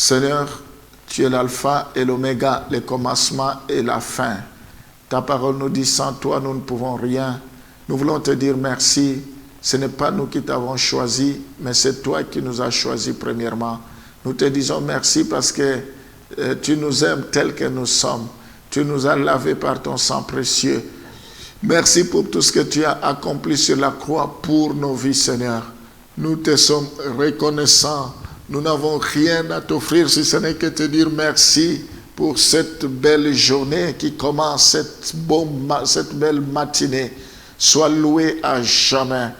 Seigneur, tu es l'alpha et l'oméga, le commencement et la fin. Ta parole nous dit, sans toi, nous ne pouvons rien. Nous voulons te dire merci. Ce n'est pas nous qui t'avons choisi, mais c'est toi qui nous as choisi premièrement. Nous te disons merci parce que tu nous aimes tels que nous sommes. Tu nous as lavés par ton sang précieux. Merci pour tout ce que tu as accompli sur la croix pour nos vies, Seigneur. Nous te sommes reconnaissants. Nous n'avons rien à t'offrir si ce n'est que te dire merci pour cette belle journée qui commence, cette belle matinée. Sois loué à jamais.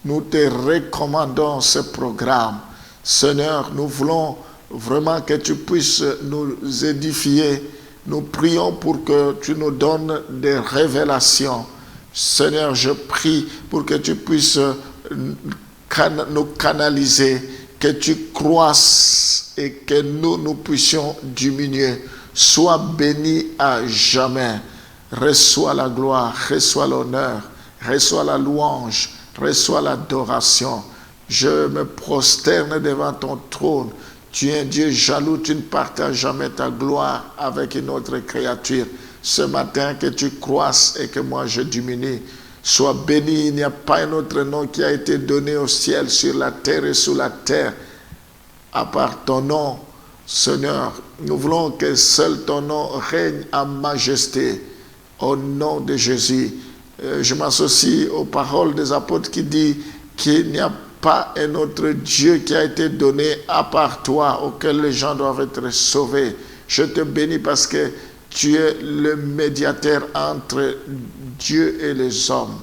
Nous te recommandons ce programme. Seigneur, nous voulons vraiment que tu puisses nous édifier. Nous prions pour que tu nous donnes des révélations. Seigneur, je prie pour que tu puisses nous canaliser, que tu croisses et que nous puissions diminuer. Sois béni à jamais. Reçois la gloire, reçois l'honneur, reçois la louange, reçois l'adoration. Je me prosterne devant ton trône. Tu es un Dieu jaloux, tu ne partages jamais ta gloire avec une autre créature. Ce matin, que tu croisses et que moi je diminue. Sois béni, il n'y a pas un autre nom qui a été donné au ciel, sur la terre et sous la terre, à part ton nom, Seigneur. Nous voulons que seul ton nom règne en majesté, au nom de Jésus. Je m'associe aux paroles des apôtres qui disent qu'il n'y a pas un autre Dieu qui a été donné à part toi, auquel les gens doivent être sauvés. Je te bénis parce que tu es le médiateur entre Dieu et les hommes.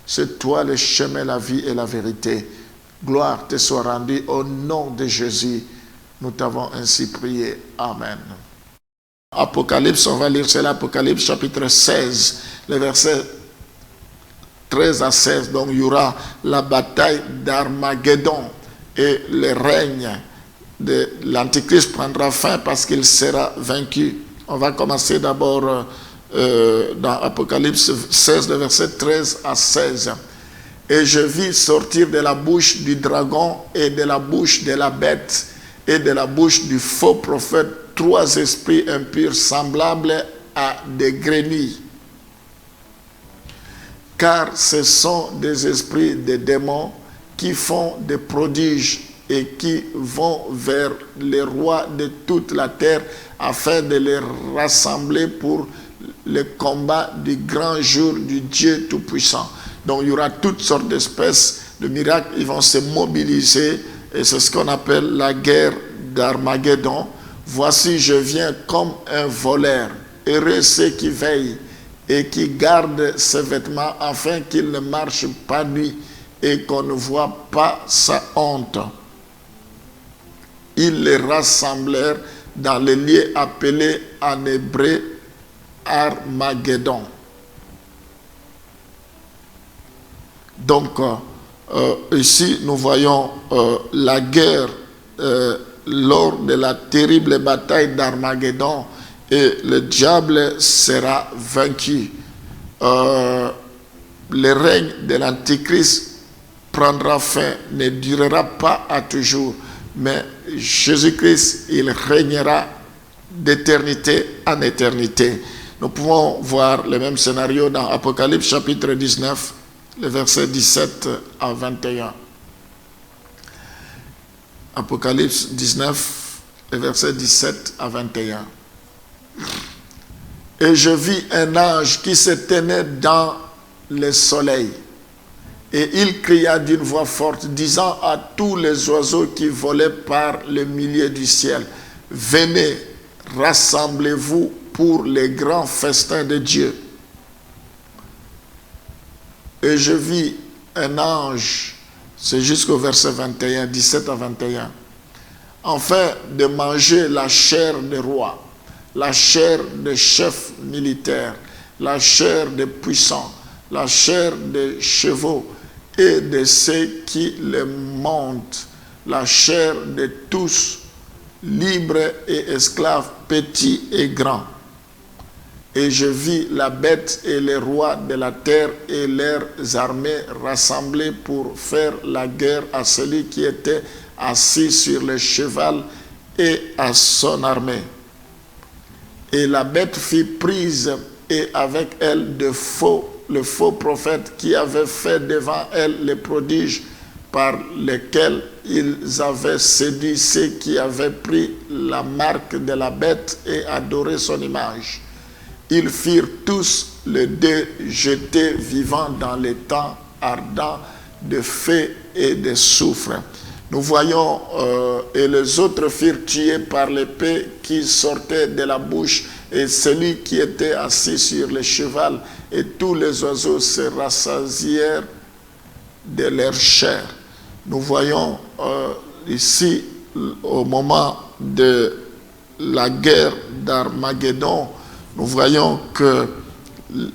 C'est toi le chemin, la vie et la vérité. Gloire te soit rendue au nom de Jésus. Nous t'avons ainsi prié. Amen. Apocalypse, on va lire cela, Apocalypse chapitre 16, les versets 13 à 16. Donc il y aura la bataille d'Armageddon et le règne de l'Antichrist prendra fin parce qu'il sera vaincu. On va commencer d'abord dans Apocalypse 16, le verset 13 à 16. Et je vis sortir de la bouche du dragon et de la bouche de la bête et de la bouche du faux prophète 3 esprits impurs semblables à des grenouilles. Car ce sont des esprits de démons qui font des prodiges et qui vont vers les rois de toute la terre afin de les rassembler pour le combat du grand jour du Dieu Tout-Puissant. Donc il y aura toutes sortes d'espèces de miracles, ils vont se mobiliser et c'est ce qu'on appelle la guerre d'Armageddon. Voici, je viens comme un voleur. Heureux ceux qui veillent et qui gardent ses vêtements afin qu'il ne marche pas nuit et qu'on ne voit pas sa honte. Ils les rassemblèrent dans les lieux appelés en hébreu Armageddon. Donc, ici, nous voyons la guerre lors de la terrible bataille d'Armageddon et le diable sera vaincu. Le règne de l'Antichrist prendra fin, ne durera pas à toujours, mais Jésus-Christ, il régnera d'éternité en éternité. Nous pouvons voir le même scénario dans Apocalypse chapitre 19, les versets 17 à 21. Apocalypse 19, les versets 17 à 21. Et je vis un ange qui se tenait dans le soleil. Et il cria d'une voix forte, disant à tous les oiseaux qui volaient par le milieu du ciel, venez, rassemblez-vous pour les grands festins de Dieu. Et je vis un ange, c'est jusqu'au verset 21, 17 à 21, enfin de manger la chair des rois, la chair des chefs militaires, la chair des puissants, la chair des chevaux et de ceux qui les montent, la chair de tous, libres et esclaves, petits et grands. Et je vis la bête et les rois de la terre et leurs armées rassemblés pour faire la guerre à celui qui était assis sur le cheval et à son armée. Et la bête fut prise, et avec elle le faux prophète qui avait fait devant elle les prodiges par lesquels ils avaient séduit ceux qui avaient pris la marque de la bête et adoré son image. Ils firent tous les deux jetés vivants dans les temps ardents de feu et de soufre. Nous voyons, et les autres furent tués par l'épée qui sortait de la bouche, et celui qui était assis sur le cheval, et tous les oiseaux se rassasièrent de leur chair. Nous voyons ici, au moment de la guerre d'Armageddon, nous voyons que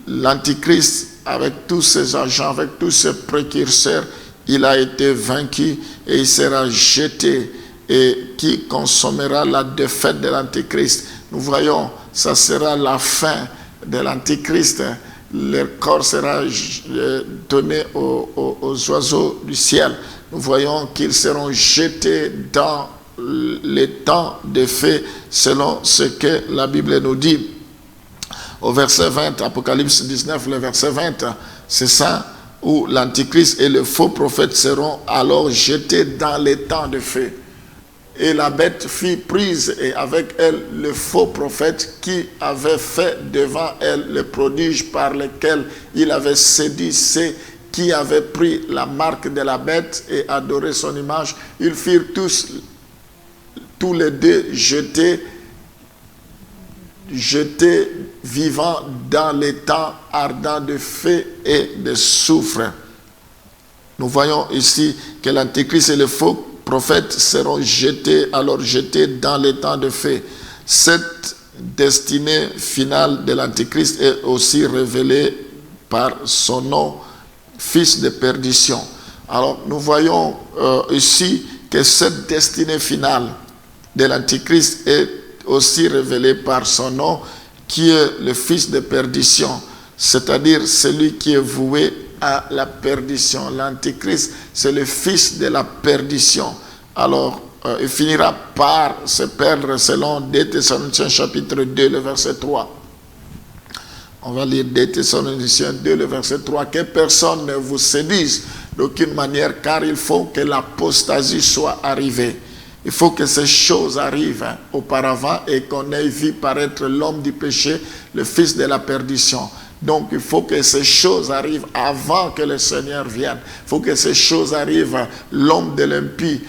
l'Antichrist, avec tous ses agents, avec tous ses précurseurs, il a été vaincu et il sera jeté, et qui consommera la défaite de l'Antichrist. Nous voyons, ça sera la fin de l'Antichrist. Leur corps sera donné aux oiseaux du ciel. Nous voyons qu'ils seront jetés dans les temps de feu, selon ce que la Bible nous dit. Au verset 20, Apocalypse 19, le verset 20, c'est ça, où l'Antichrist et le faux prophète seront alors jetés dans les temps de feu. Et la bête fut prise, et avec elle le faux prophète qui avait fait devant elle les prodiges par lesquels il avait séduit ceux qui avaient pris la marque de la bête et adoré son image. Ils furent tous les deux jetés vivants dans les temps ardents de feu et de soufre. Nous voyons ici que l'Antéchrist et le faux prophètes seront jetés dans les temps de feu. Cette destinée finale de l'Antéchrist est aussi révélée par son nom, fils de perdition. Alors nous voyons ici que cette destinée finale de l'Antéchrist est aussi révélée par son nom, qui est le fils de perdition, c'est-à-dire celui qui est voué à la perdition. L'Antéchrist, c'est le fils de la perdition. Alors, il finira par se perdre selon 2 Thessaloniciens chapitre 2, le verset 3. On va lire 2 Thessaloniciens 2, le verset 3. Que personne ne vous séduise d'aucune manière, car il faut que l'apostasie soit arrivée. Il faut que ces choses arrivent auparavant et qu'on ait vu paraître l'homme du péché, le fils de la perdition. Donc il faut que ces choses arrivent avant que le Seigneur vienne. Il faut que ces choses arrivent, l'homme de l'impie,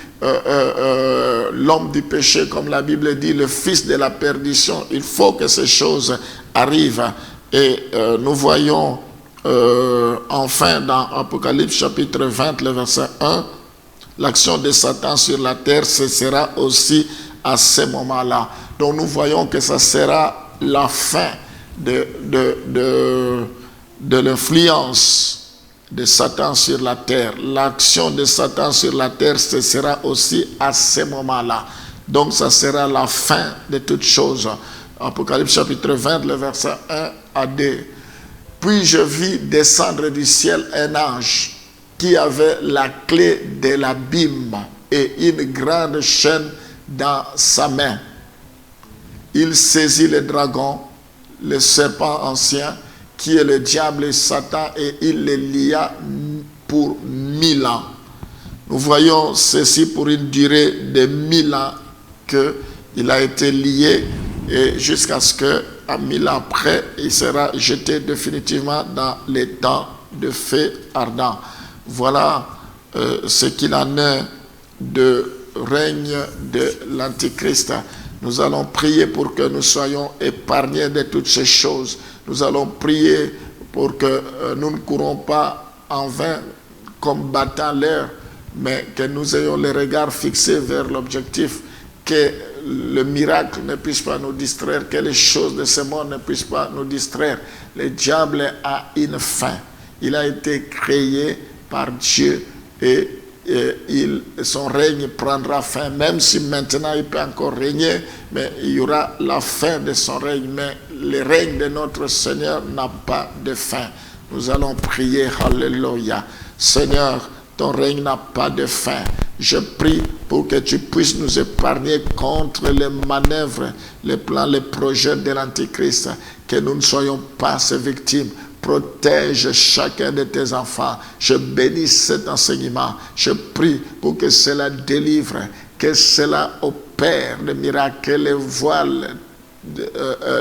l'homme du péché, comme la Bible dit, le fils de la perdition. Il faut que ces choses arrivent. Et nous voyons enfin dans Apocalypse chapitre 20, le verset 1, l'action de Satan sur la terre cessera aussi à ce moment-là. Donc nous voyons que ça sera la fin de l'influence de Satan sur la terre. L'action de Satan sur la terre cessera aussi à ce moment-là. Donc ça sera la fin de toutes choses. Apocalypse chapitre 20, le verset 1 à 2. Puis je vis descendre du ciel un ange qui avait la clé de l'abîme et une grande chaîne dans sa main. Il saisit le dragon, le serpent ancien, qui est le diable et Satan, et il le lia pour 1000 ans. Nous voyons ceci pour une durée de 1000 ans qu'il a été lié, et jusqu'à ce qu'à 1000 ans après, il sera jeté définitivement dans les temps de feu ardent. Voilà ce qu'il en est de règne de l'Antichrist. Nous allons prier pour que nous soyons épargnés de toutes ces choses. Nous allons prier pour que nous ne courons pas en vain comme battant l'air, mais que nous ayons les regards fixés vers l'objectif, que le miracle ne puisse pas nous distraire, que les choses de ce monde ne puissent pas nous distraire. Le diable a une fin. Il a été créé par Dieu et son règne prendra fin, même si maintenant il peut encore régner, mais il y aura la fin de son règne. Mais le règne de notre Seigneur n'a pas de fin. Nous allons prier, alléluia. Seigneur, ton règne n'a pas de fin. Je prie pour que tu puisses nous épargner contre les manœuvres, les plans, les projets de l'Antichrist, que nous ne soyons pas ses victimes. Protège chacun de tes enfants. Je bénis cet enseignement. Je prie pour que cela délivre, que cela opère le miracle, que les voiles,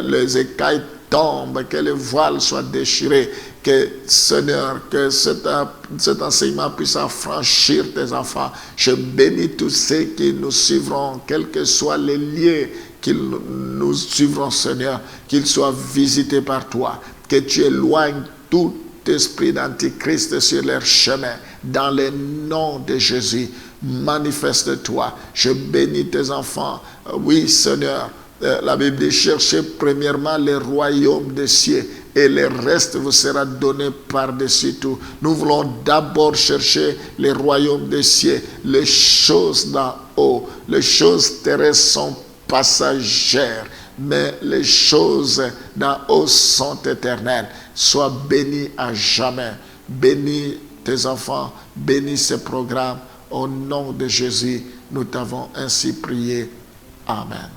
les écailles tombent, que les voiles soient déchirés, que Seigneur, que cet enseignement puisse affranchir tes enfants. Je bénis tous ceux qui nous suivront, quels que soient les lieux qu'ils nous suivront, Seigneur, qu'ils soient visités par toi, que tu éloignes tout esprit d'antichrist sur leur chemin, dans le nom de Jésus. Manifeste-toi. Je bénis tes enfants. Oui, Seigneur, la Bible dit, cherchez premièrement les royaumes des cieux et le reste vous sera donné par-dessus tout. Nous voulons d'abord chercher les royaumes des cieux, les choses d'en haut. Les choses terrestres sont passagères, mais les choses d'en haut sont éternelles. Sois béni à jamais. Bénis tes enfants, bénis ces programmes. Au nom de Jésus, nous t'avons ainsi prié. Amen.